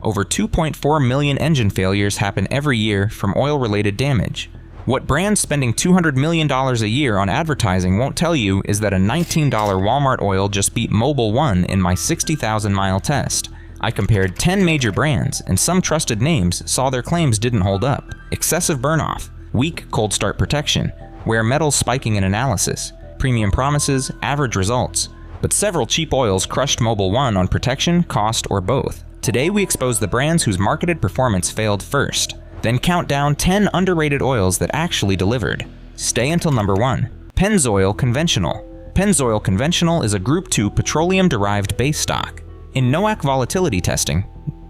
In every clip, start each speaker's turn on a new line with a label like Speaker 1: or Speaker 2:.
Speaker 1: Over 2.4 million engine failures happen every year from oil-related damage. What brands spending $200 million a year on advertising won't tell you is that a $19 Walmart oil just beat Mobil 1 in my 60,000-mile test. I compared 10 major brands, and some trusted names saw their claims didn't hold up. Excessive burn-off, weak cold start protection, where metals spiking in analysis, premium promises, average results. But several cheap oils crushed Mobil 1 on protection, cost, or both. Today we expose the brands whose marketed performance failed first. Then count down 10 underrated oils that actually delivered. Stay until number 1. Pennzoil Conventional. Pennzoil Conventional is a Group 2 petroleum-derived base stock. In NOAC volatility testing,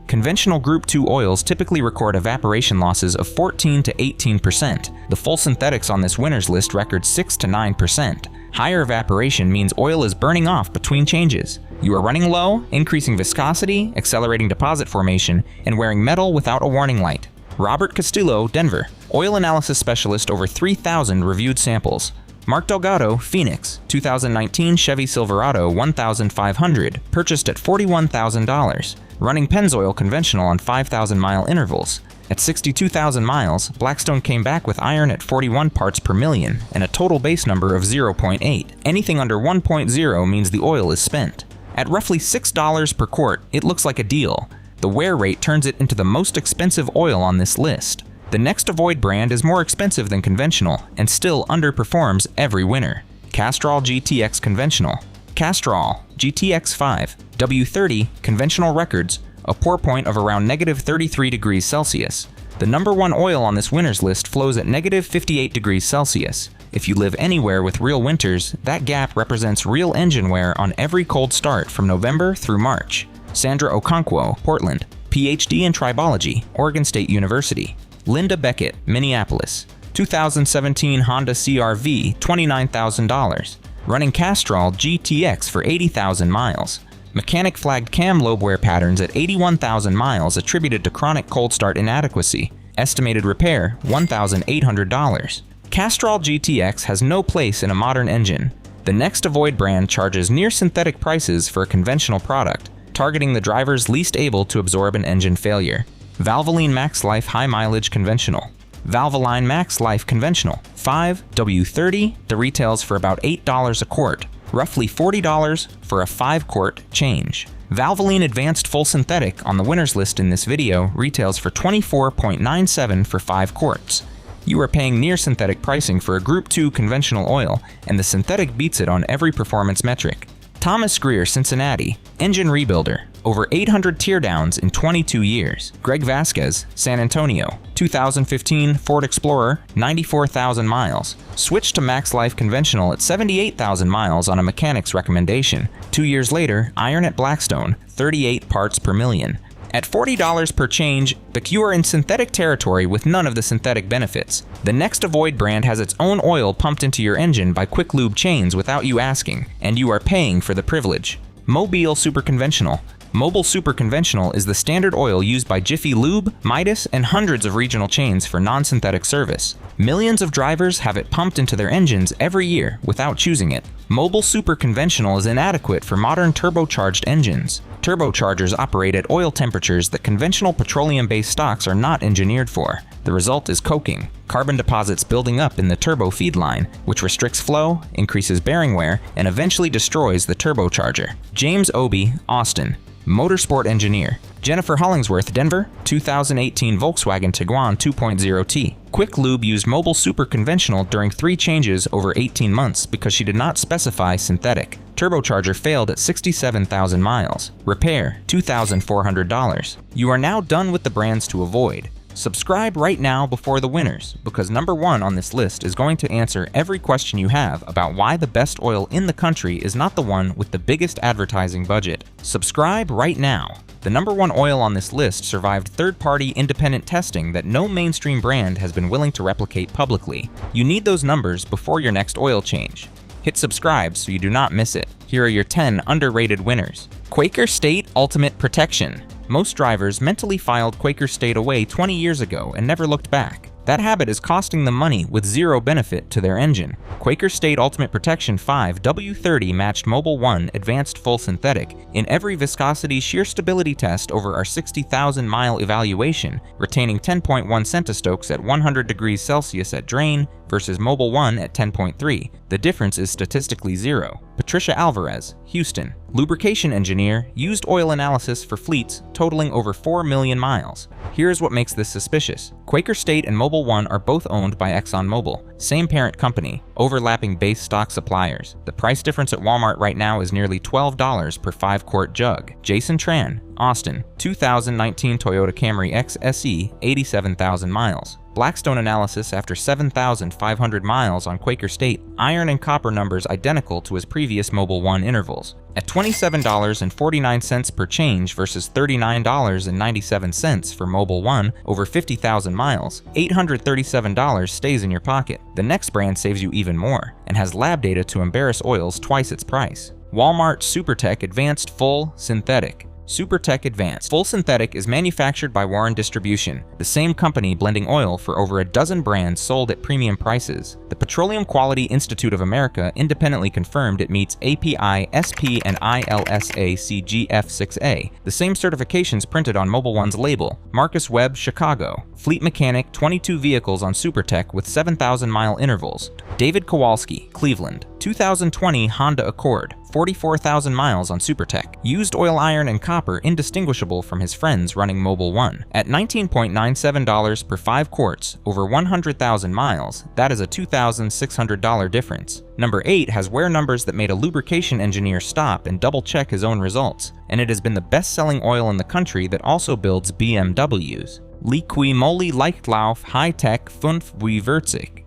Speaker 1: conventional Group 2 oils typically record evaporation losses of 14 to 18%. The full synthetics on this winners list record 6 to 9%. Higher evaporation means oil is burning off between changes. You are running low, increasing viscosity, accelerating deposit formation, and wearing metal without a warning light. Robert Castillo, Denver. Oil analysis specialist, over 3,000 reviewed samples. Mark Delgado, Phoenix. 2019 Chevy Silverado 1500, purchased at $41,000. Running Pennzoil Conventional on 5,000-mile intervals. At 62,000 miles, Blackstone came back with iron at 41 parts per million and a total base number of 0.8. Anything under 1.0 means the oil is spent. At roughly $6 per quart, it looks like a deal. The wear rate turns it into the most expensive oil on this list. The next Avoid brand is more expensive than conventional and still underperforms every winner. Castrol GTX Conventional. Castrol GTX 5 W30 conventional records a pour point of around -33 degrees Celsius. The number 1 oil on this winners list flows at -58 degrees Celsius. If you live anywhere with real winters, that gap represents real engine wear on every cold start from November through March. Sandra Okonkwo, Portland. PhD in Tribology, Oregon State University. Linda Beckett, Minneapolis. 2017 Honda CR-V, $29,000. Running Castrol GTX for 80,000 miles. Mechanic flagged cam lobe wear patterns at 81,000 miles attributed to chronic cold start inadequacy. Estimated repair, $1,800. Castrol GTX has no place in a modern engine. The next Avoid brand charges near synthetic prices for a conventional product, targeting the drivers least able to absorb an engine failure. Valvoline Max Life High Mileage Conventional. Valvoline Max Life Conventional 5 W30, the retails for about $8 a quart, roughly $40 for a 5-quart change. Valvoline Advanced Full Synthetic on the winners list in this video retails for $24.97 for 5 quarts. You are paying near synthetic pricing for a Group 2 conventional oil, and the synthetic beats it on every performance metric. Thomas Greer, Cincinnati. Engine rebuilder. Over 800 teardowns in 22 years. Greg Vasquez, San Antonio. 2015 Ford Explorer, 94,000 miles. Switched to Max Life Conventional at 78,000 miles on a mechanic's recommendation. 2 years later, iron at Blackstone, 38 parts per million. At $40 per change, but you are in synthetic territory with none of the synthetic benefits. The next Avoid brand has its own oil pumped into your engine by quick lube chains without you asking, and you are paying for the privilege. Mobil Super Conventional. Mobil Super Conventional is the standard oil used by Jiffy Lube, Midas, and hundreds of regional chains for non-synthetic service. Millions of drivers have it pumped into their engines every year without choosing it. Mobil Super Conventional is inadequate for modern turbocharged engines. Turbochargers operate at oil temperatures that conventional petroleum-based stocks are not engineered for. The result is coking, carbon deposits building up in the turbo feed line, which restricts flow, increases bearing wear, and eventually destroys the turbocharger. James Obey, Austin. Motorsport engineer. Jennifer Hollingsworth, Denver. 2018 Volkswagen Tiguan 2.0T. Quick Lube used Mobil Super Conventional during 3 changes over 18 months because she did not specify synthetic. Turbocharger failed at 67,000 miles. Repair, $2,400. You are now done with the brands to avoid. Subscribe right now before the winners, because number 1 on this list is going to answer every question you have about why the best oil in the country is not the one with the biggest advertising budget. Subscribe right now. The number 1 oil on this list survived third-party independent testing that no mainstream brand has been willing to replicate publicly. You need those numbers before your next oil change. Hit subscribe so you do not miss it. Here are your 10 underrated winners. Quaker State Ultimate Protection. Most drivers mentally filed Quaker State away 20 years ago and never looked back. That habit is costing them money with zero benefit to their engine. Quaker State Ultimate Protection 5 W30 matched Mobil 1 Advanced Full Synthetic in every viscosity shear stability test over our 60,000-mile evaluation, retaining 10.1 centistokes at 100 degrees Celsius at drain versus Mobil 1 at 10.3. The difference is statistically zero. Patricia Alvarez, Houston, lubrication engineer, used oil analysis for fleets totaling over 4 million miles. Here's what makes this suspicious. Quaker State and Mobil 1 are both owned by ExxonMobil, same parent company, overlapping base stock suppliers. The price difference at Walmart right now is nearly $12 per 5-quart jug. Jason Tran, Austin, 2019 Toyota Camry X SE, 87,000 miles. Blackstone analysis after 7,500 miles on Quaker State, iron and copper numbers identical to his previous Mobil 1 intervals. At $27.49 per change versus $39.97 for Mobil 1 over 50,000 miles, $837 stays in your pocket. The next brand saves you even more and has lab data to embarrass oils twice its price. Walmart SuperTech Advanced Full Synthetic. SuperTech Advanced Full Synthetic is manufactured by Warren Distribution, the same company blending oil for over a dozen brands sold at premium prices. The Petroleum Quality Institute of America independently confirmed it meets API, SP, and ILSA CGF6A, the same certifications printed on Mobil 1's label. Marcus Webb, Chicago. Fleet mechanic, 22 vehicles on SuperTech with 7,000-mile intervals. David Kowalski, Cleveland. 2020 Honda Accord, 44,000 miles on SuperTech. Used oil, iron, and copper indistinguishable from his friends running Mobil 1. At $19.97 per 5 quarts, over 100,000 miles, that is a $2,600 difference. Number 8 has wear numbers that made a lubrication engineer stop and double-check his own results, and it has been the best-selling oil in the country that also builds BMWs. Liqui Moly Leichtlauf High-Tech 5 W40.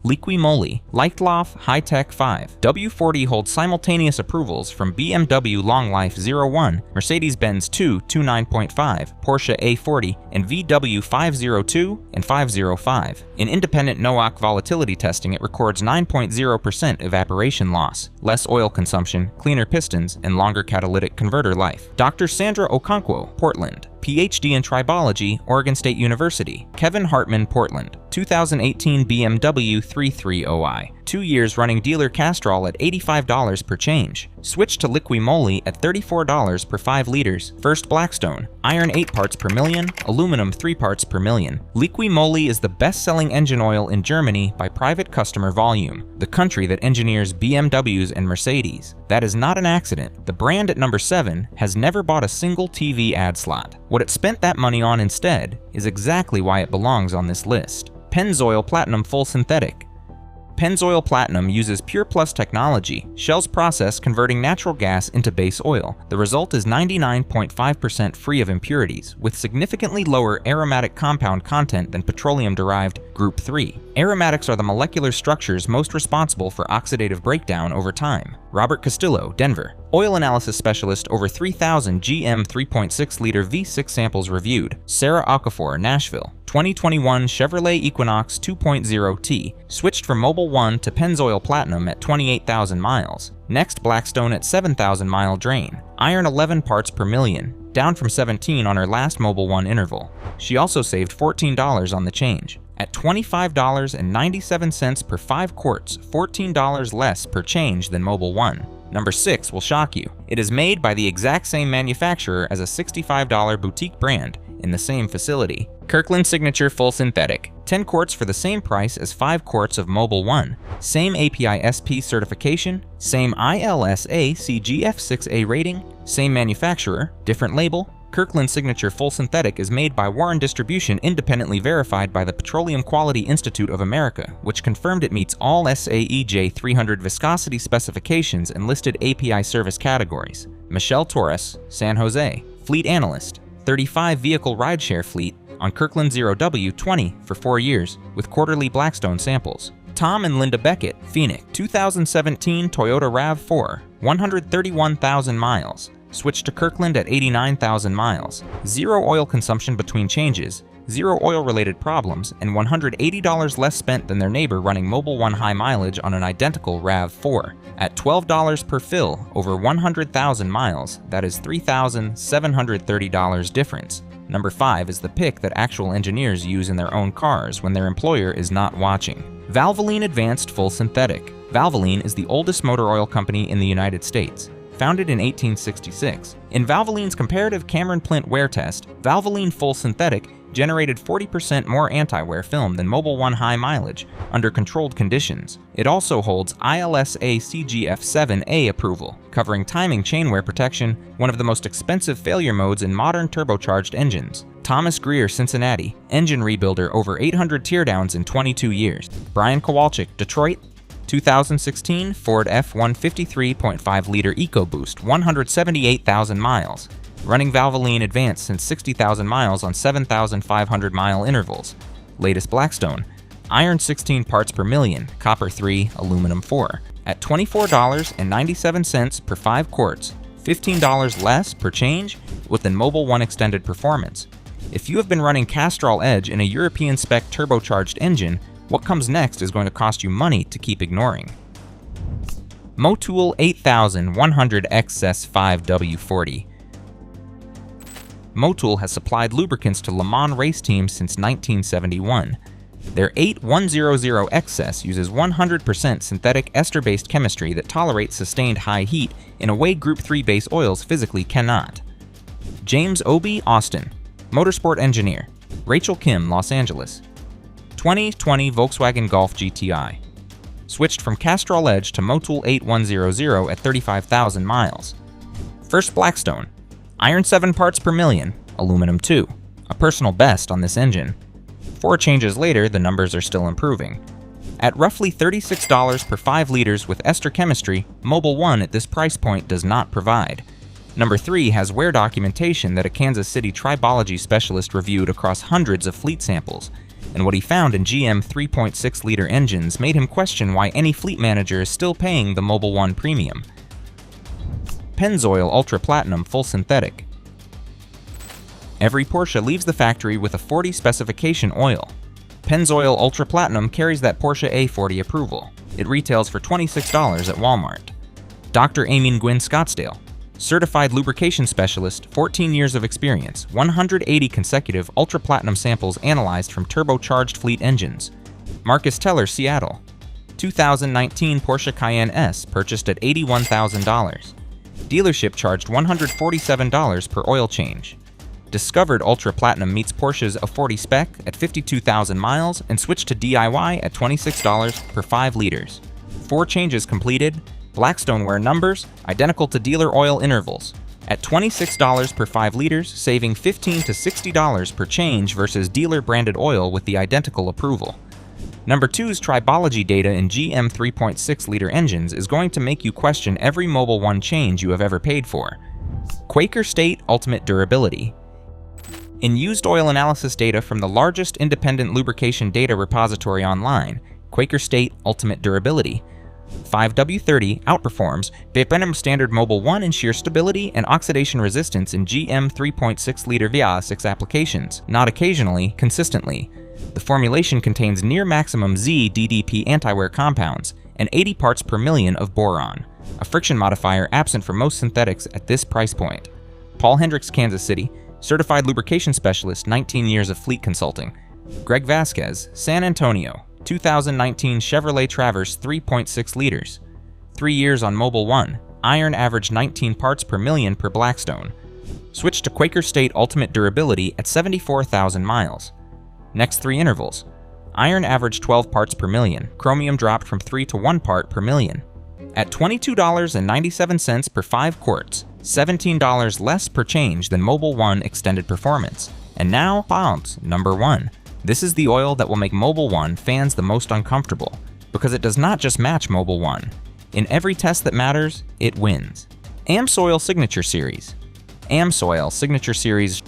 Speaker 1: Liqui Moly Leichtlauf High-Tech 5 W40 holds simultaneous approvals from BMW Long Life 01, Mercedes-Benz 229.5, Porsche A40, and VW 502 and 505. In independent NOAC volatility testing, it records 9.0% evaporation loss, less oil consumption, cleaner pistons, and longer catalytic converter life. Dr. Sandra Okonkwo, Portland. PhD in Tribology, Oregon State University. Kevin Hartman, Portland. 2018 BMW 330i. 2 years running dealer Castrol at $85 per change. Switched to Liqui Moly at $34 per 5 liters. First Blackstone. Iron 8 parts per million, aluminum 3 parts per million. Liqui Moly is the best-selling engine oil in Germany by private customer volume, the country that engineers BMWs and Mercedes. That is not an accident. The brand at number 7 has never bought a single TV ad slot. What it spent that money on instead is exactly why it belongs on this list. Pennzoil Platinum Full Synthetic. Pennzoil Platinum uses Pure Plus technology, Shell's process converting natural gas into base oil. The result is 99.5% free of impurities, with significantly lower aromatic compound content than petroleum-derived Group 3. Aromatics are the molecular structures most responsible for oxidative breakdown over time. Robert Castillo, Denver. Oil analysis specialist, over 3,000 GM 3.6-liter V6 samples reviewed. Sarah Okafor, Nashville. 2021 Chevrolet Equinox 2.0T, switched from Mobil 1 to Pennzoil Platinum at 28,000 miles. Next Blackstone at 7,000-mile drain. Iron 11 parts per million, down from 17 on her last Mobil 1 interval. She also saved $14 on the change. At $25.97 per 5 quarts, $14 less per change than Mobil 1. Number 6 will shock you. It is made by the exact same manufacturer as a $65 boutique brand in the same facility. Kirkland Signature Full Synthetic. 10 quarts for the same price as 5 quarts of Mobil 1. Same API SP certification, same ILSA CGF6A rating, same manufacturer, different label. Kirkland Signature Full Synthetic is made by Warren Distribution, independently verified by the Petroleum Quality Institute of America, which confirmed it meets all SAEJ 300 viscosity specifications and listed API service categories. Michelle Torres, San Jose. Fleet Analyst. 35 vehicle rideshare fleet on Kirkland 0W20 for 4 years with quarterly Blackstone samples. Tom and Linda Beckett, Phoenix. 2017 Toyota RAV4, 131,000 miles. Switched to Kirkland at 89,000 miles. Zero oil consumption between changes, zero oil-related problems, and $180 less spent than their neighbor running Mobil 1 high mileage on an identical RAV4. At $12 per fill over 100,000 miles, that is $3,730 difference. Number 5 is the pick that actual engineers use in their own cars when their employer is not watching. Valvoline Advanced Full Synthetic. Valvoline is the oldest motor oil company in the United States. Founded in 1866. In Valvoline's comparative Cameron Plint wear test, Valvoline Full Synthetic generated 40% more anti-wear film than Mobil 1 high mileage under controlled conditions. It also holds ILSA CGF7A approval, covering timing chain wear protection, one of the most expensive failure modes in modern turbocharged engines. Thomas Greer, Cincinnati, engine rebuilder, over 800 teardowns in 22 years. Brian Kowalczyk, Detroit, 2016 Ford F-153 0.5-liter EcoBoost, 178,000 miles. Running Valvoline Advanced since 60,000 miles on 7,500-mile intervals. Latest Blackstone. Iron 16 parts per million, copper 3, aluminum 4. At $24.97 per 5 quarts, $15 less per change with the Mobil 1 Extended Performance. If you have been running Castrol Edge in a European spec turbocharged engine, what comes next is going to cost you money to keep ignoring. Motul 8100 XS5W40. Motul has supplied lubricants to Le Mans race teams since 1971. Their 8100XS uses 100% synthetic ester-based chemistry that tolerates sustained high heat in a way Group 3 base oils physically cannot. James Obey, Austin. Motorsport engineer. Rachel Kim, Los Angeles. 2020 Volkswagen Golf GTI. Switched from Castrol Edge to Motul 8100 at 35,000 miles. First Blackstone. Iron 7 parts per million, aluminum 2. A personal best on this engine. 4 changes later, the numbers are still improving. At roughly $36 per 5 liters with ester chemistry, Mobil 1 at this price point does not provide. Number 3 has wear documentation that a Kansas City tribology specialist reviewed across hundreds of fleet samples, and what he found in GM 3.6-liter engines made him question why any fleet manager is still paying the Mobil 1 premium. Pennzoil Ultra Platinum Full Synthetic. Every Porsche leaves the factory with a 40 specification oil. Pennzoil Ultra Platinum carries that Porsche A40 approval. It retails for $26 at Walmart. Dr. Amin Gwynn Scottsdale. Certified lubrication specialist, 14 years of experience, 180 consecutive Ultra Platinum samples analyzed from turbocharged fleet engines. Marcus Teller, Seattle. 2019 Porsche Cayenne S purchased at $81,000. Dealership charged $147 per oil change. Discovered Ultra Platinum meets Porsche's A40 spec at 52,000 miles and switched to DIY at $26 per 5 liters. 4 changes completed. Blackstone wear numbers, identical to dealer oil intervals. At $26 per 5 liters, saving $15 to $60 per change versus dealer branded oil with the identical approval. Number 2's tribology data in GM 3.6-liter engines is going to make you question every Mobil 1 change you have ever paid for. Quaker State Ultimate Durability. In used oil analysis data from the largest independent lubrication data repository online, Quaker State Ultimate Durability, 5W30 outperforms Bepenem Standard Mobil 1 in shear stability and oxidation resistance in GM 3.6-liter VA6 applications, not occasionally, consistently. The formulation contains near maximum Z DDP anti-wear compounds and 80 parts per million of boron, a friction modifier absent from most synthetics at this price point. Paul Hendricks, Kansas City, certified lubrication specialist, 19 years of fleet consulting. Greg Vasquez, San Antonio, 2019 Chevrolet Traverse 3.6 liters. 3 years on Mobil 1, iron averaged 19 parts per million per Blackstone. Switched to Quaker State Ultimate Durability at 74,000 miles. Next 3 intervals. Iron averaged 12 parts per million, chromium dropped from 3 to 1 part per million. At $22.97 per 5 quarts, $17 less per change than Mobil 1 Extended Performance. And now, pounds, number 1. This is the oil that will make Mobil 1 fans the most uncomfortable, because it does not just match Mobil 1. In every test that matters, it wins. AmSoil Signature Series. AmSoil Signature Series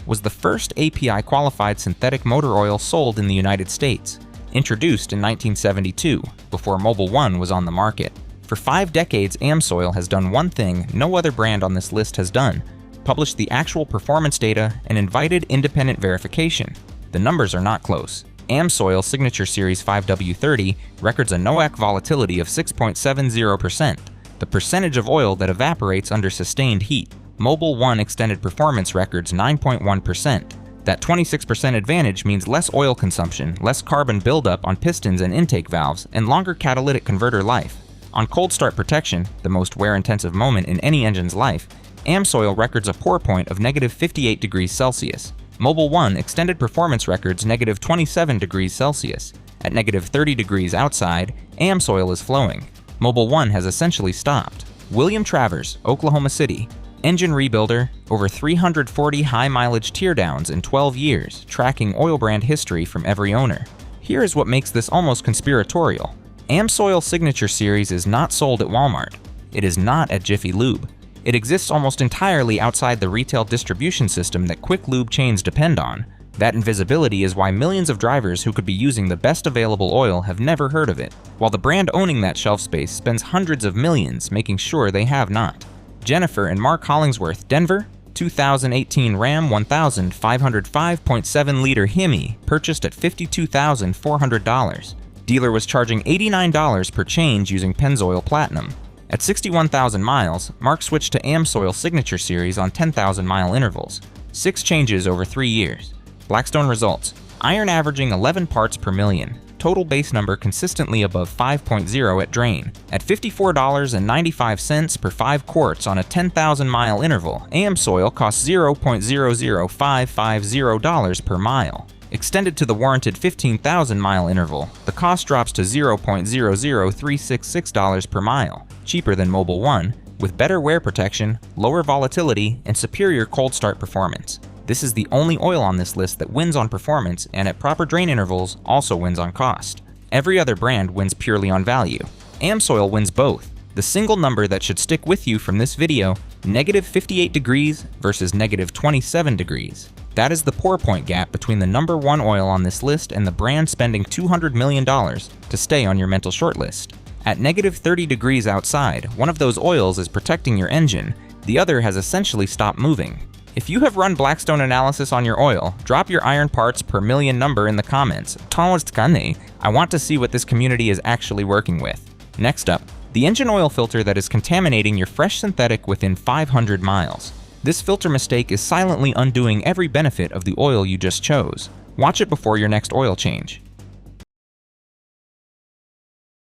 Speaker 1: was the first API-qualified synthetic motor oil sold in the United States, introduced in 1972, before Mobil 1 was on the market. For 5 decades, AmSoil has done one thing no other brand on this list has done: published the actual performance data and invited independent verification. The numbers are not close. AmSoil Signature Series 5W30 records a NOAC volatility of 6.70%, the percentage of oil that evaporates under sustained heat. Mobil 1 extended performance records 9.1%. That 26% advantage means less oil consumption, less carbon buildup on pistons and intake valves, and longer catalytic converter life. On cold start protection, the most wear-intensive moment in any engine's life, AmSoil records a pour point of negative 58 degrees Celsius. Mobil 1 extended performance records negative 27 degrees Celsius. At negative 30 degrees outside, AmSoil is flowing. Mobil 1 has essentially stopped. William Travers, Oklahoma City. Engine rebuilder, over 340 high-mileage teardowns in 12 years, tracking oil brand history from every owner. Here is what makes this almost conspiratorial. AmSoil Signature Series is not sold at Walmart. It is not at Jiffy Lube. It exists almost entirely outside the retail distribution system that quick lube chains depend on. That invisibility is why millions of drivers who could be using the best available oil have never heard of it, while the brand owning that shelf space spends hundreds of millions making sure they have not. Jennifer and Mark Hollingsworth, Denver, 2018 Ram 1000 505.7-liter Hemi, purchased at $52,400. Dealer was charging $89 per change using Pennzoil Platinum. At 61,000 miles, Mark switched to AmSoil Signature Series on 10,000-mile intervals. 6 changes over 3 years. Blackstone results: iron averaging 11 parts per million. Total base number consistently above 5.0 at drain. At $54.95 per 5 quarts on a 10,000-mile interval, AmSoil costs $0.00550 per mile. Extended to the warranted 15,000-mile interval, the cost drops to $0.00366 per mile, cheaper than Mobil 1, with better wear protection, lower volatility, and superior cold start performance. This is the only oil on this list that wins on performance and at proper drain intervals also wins on cost. Every other brand wins purely on value. AmSoil wins both. The single number that should stick with you from this video, negative 58 degrees versus negative 27 degrees. That is the pour point gap between the number 1 oil on this list and the brand spending $200 million to stay on your mental shortlist. At negative 30 degrees outside, one of those oils is protecting your engine, the other has essentially stopped moving. If you have run Blackstone analysis on your oil, drop your iron parts per million number in the comments. I want to see what this community is actually working with. Next up, the engine oil filter that is contaminating your fresh synthetic within 500 miles. This filter mistake is silently undoing every benefit of the oil you just chose. Watch it before your next oil change.